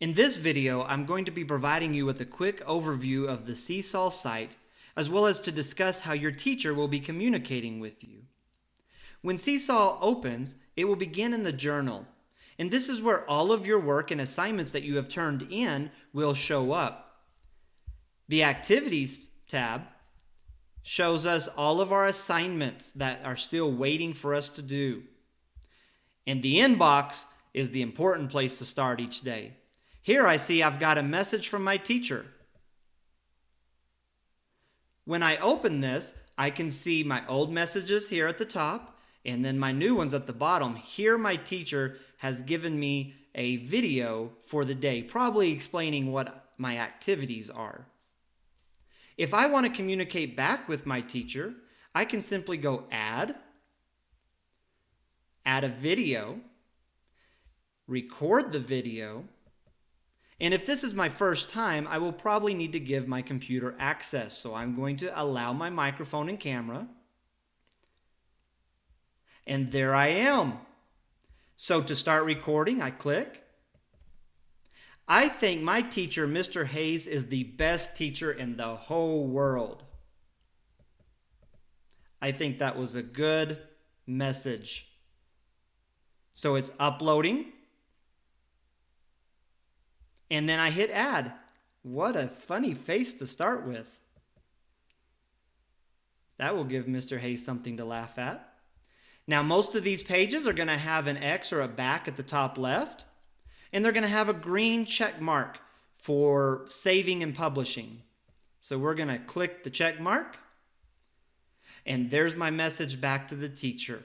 In this video, I'm going to be providing you with a quick overview of the Seesaw site, as well as to discuss how your teacher will be communicating with you. When Seesaw opens, it will begin in the journal, and this is where all of your work and assignments that you have turned in will show up. The Activities tab shows us all of our assignments that are still waiting for us to do. And the inbox is the important place to start each day. Here I see I've got a message from my teacher. When I open this, I can see my old messages here at the top and then my new ones at the bottom. Here my teacher has given me a video for the day, probably explaining what my activities are. If I want to communicate back with my teacher, I can simply go add a video, record the video, and if this is my first time, I will probably need to give my computer access. So I'm going to allow my microphone and camera. And there I am. So to start recording, I click. I think my teacher, Mr. Hayes, is the best teacher in the whole world. I think that was a good message. So it's uploading. And then I hit add. What a funny face to start with. That will give Mr. Hayes something to laugh at. Now, most of these pages are going to have an X or a back at the top left, and they're going to have a green check mark for saving and publishing. So we're going to click the check mark, and there's my message back to the teacher.